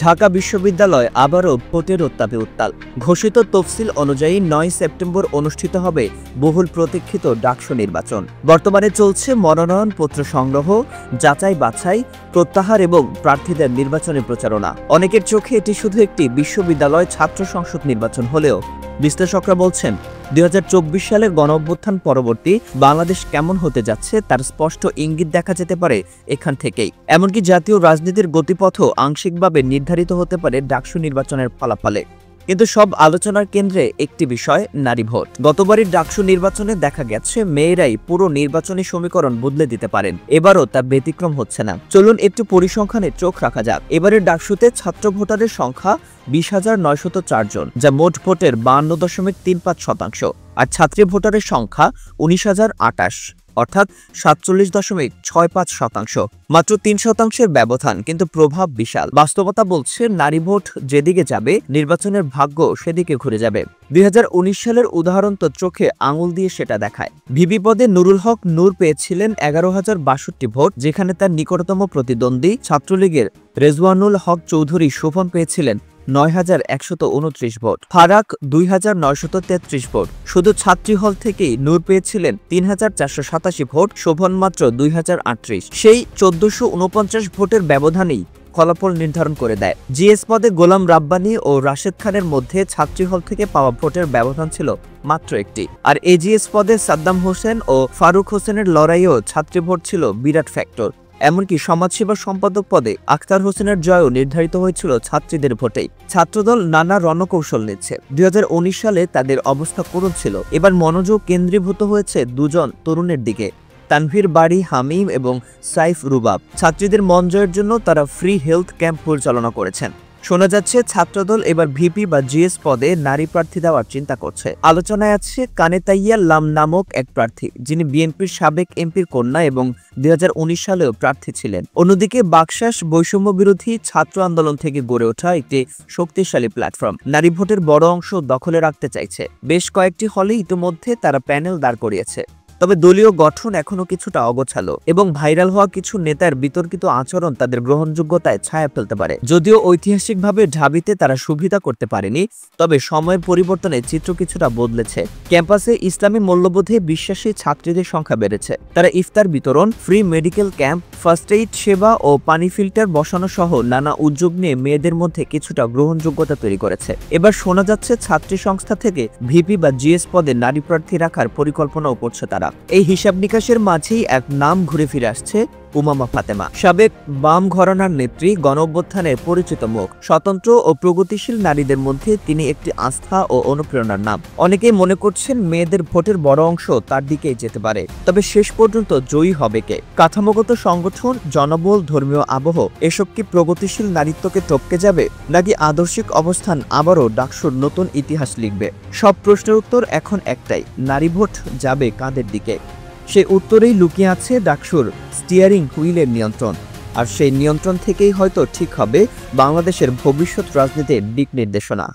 ঢাকা বিশ্ববিদ্যালয় আবারও ভোটের উত্তাপে উত্তাল। ঘোষিত তফসিল অনুযায়ী ৯ সেপ্টেম্বর অনুষ্ঠিত হবে বহুল প্রতীক্ষিত ডাকসু নির্বাচন। বর্তমানে চলছে মনোনয়নপত্র সংগ্রহ, যাচাই বাছাই, প্রত্যাহার এবং প্রার্থীদের নির্বাচনী প্রচারণা। অনেকের চোখে এটি শুধু একটি বিশ্ববিদ্যালয় ছাত্র সংসদ নির্বাচন হলেও বিশ্লেষকরা বলছেন ২০২৪ সালের গণঅভ্যুত্থান পরবর্তী বাংলাদেশ কেমন হতে যাচ্ছে তার স্পষ্ট ইঙ্গিত দেখা যেতে পারে এখান থেকেই। এমনকি জাতীয় রাজনীতির গতিপথও আংশিকভাবে নির্ধারিত হতে পারে ডাকসু নির্বাচনের ফলাফলে। কিন্তু সব আলোচনার কেন্দ্রে একটি বিষয়, নারী ভোট। গতবারের ডাকসু নির্বাচনে দেখা গেছে মেয়েরাই পুরো নির্বাচনী সমীকরণ বদলে দিতে পারেন। এবারও তা ব্যতিক্রম হচ্ছে না। চলুন একটু পরিসংখ্যানে চোখ রাখা যাক। এবারের ডাকসুতে ছাত্র ভোটারের সংখ্যা ২০,৯০৪ জন, যা মোট ভোটের ৫২.৩৫%, আর ছাত্রী ভোটারের সংখ্যা ১৯,০২৮, অর্থাৎ ৪৭.৬৫%। মাত্র ৩% ব্যবধান, কিন্তু প্রভাব বিশাল। বাস্তবতা বলছে নারী ভোট যেদিকে যাবে নির্বাচনের ভাগ্য সেদিকে ঘুরে যাবে। ২০১৯ সালের উদাহরণ তো চোখে আঙুল দিয়ে সেটা দেখায়। ভিপি পদে নুরুল হক নূর পেয়েছিলেন ১১,০৬২ ভোট, যেখানে তার নিকটতম প্রতিদ্বন্দ্বী ছাত্রলীগের রেজওয়ানুল হক চৌধুরী শোভন পেয়েছিলেন ৯,১২৯ ভোট। ফারাক ২,৯৩৩ ভোট। শুধু ছাত্রী হল থেকেই নূর পেয়েছিলেন ৩,৪৮৭ ভোট, শোভন মাত্র ২,০৩৮। সেই ১৪৪৯ ভোটের ব্যবধানেই ফলাফল নির্ধারণ করে দেয়। জিএস পদে গোলাম রাব্বানী ও রাশেদ খানের মধ্যে ছাত্রী হল থেকে পাওয়া ভোটের ব্যবধান ছিল মাত্র একটি। আর এজিএস পদে সাদ্দাম হোসেন ও ফারুক হোসেনের লড়াইয়েও ছাত্রী ভোট ছিল বিরাট ফ্যাক্টর। এমনকি সমাজসেবা সম্পাদক পদে আখতার হোসেনের জয়ও নির্ধারিত হয়েছিল ছাত্রীদের ভোটেই। ছাত্রদল নানা রণকৌশল নিচ্ছে। ২০১৯ সালে তাদের অবস্থা করুণ ছিল। এবার মনোযোগ কেন্দ্রীভূত হয়েছে দুজন তরুণের দিকে, তানভীর বাড়ি হামিম এবং সাইফ রুবাব। ছাত্রীদের মন জয়ের জন্য তারা ফ্রি হেলথ ক্যাম্প পরিচালনা করেছেন। শোনা যাচ্ছে ছাত্রদল এবার ভিপি বা জিএস পদে নারী প্রার্থী দেওয়ার চিন্তা করছে। আলোচনায় আছে কানেতাইয়া লাম নামক এক প্রার্থী, যিনি বিএনপির সাবেক এমপির কন্যা এবং ২০১৯ সালেও প্রার্থী ছিলেন। অন্যদিকে বাকশাস বৈষম্য বিরোধী ছাত্র আন্দোলন থেকে গড়ে ওঠা একটি শক্তিশালী প্ল্যাটফর্ম নারী ভোটের বড় অংশ দখলে রাখতে চাইছে। বেশ কয়েকটি হলে ইতিমধ্যে তারা প্যানেল দাঁড় করিয়েছে। তবে দলীয় গঠন এখনো কিছুটা অগোছালো এবং ভাইরাল হওয়া কিছু নেতার বিতর্কিত আচরণ তাদের গ্রহণযোগ্যতায় ছায়া ফেলতে পারে। যদিও ঐতিহাসিকভাবে ঢাবিতে তারা সুবিধা করতে পারেনি, তবে সময়ের পরিবর্তনে চিত্র কিছুটা বদলেছে। ক্যাম্পাসে ইসলামী মূল্যবোধে বিশ্বাসী ছাত্রীদের সংখ্যা বেড়েছে। তারা ইফতার বিতরণ, free medical camp, first aid সেবা ও পানি ফিল্টার বসানো সহ নানা উদ্যোগ নিয়ে মেয়েদের মধ্যে কিছুটা গ্রহণযোগ্যতা তৈরি করেছে। এবার শোনা যাচ্ছে ছাত্রী সংস্থা থেকে ভিপি বা জিএস পদে নারী প্রার্থী রাখার পরিকল্পনাও করছে তারা। এই হিসাব নিকাশের মাঝেই এক নাম ঘুরে ফিরে আসছে, উমামা ফাতেমা। সাবেক বাম ঘরানার নেত্রী, গণঅভ্যুত্থানের পরিচিত মুখ। স্বতন্ত্র ও প্রগতিশীল নারীদের মধ্যে তিনি একটি আস্থা ও অনুপ্রেরণার নাম। অনেকেই মনে করছেন মেয়েদের ভোটের বড় অংশ তার দিকেই যেতে পারে। তবে শেষ পর্যন্ত জয়ী হবে কে? কাঠামোগত সংগঠন, জনবল, ধর্মীয় আবহ, এসব কি প্রগতিশীল নারীত্বকে টপকে যাবে, নাকি আদর্শিক অবস্থান আবারও ডাকসুর নতুন ইতিহাস লিখবে? সব প্রশ্নের উত্তর এখন একটাই, নারী ভোট যাবে কাদের দিকে? সেই উত্তরেই লুকিয়ে আছে ডাকসুর স্টিয়ারিং হুইলের নিয়ন্ত্রণ। আর সেই নিয়ন্ত্রণ থেকেই হয়তো ঠিক হবে বাংলাদেশের ভবিষ্যৎ রাজনীতির দিক নির্দেশনা।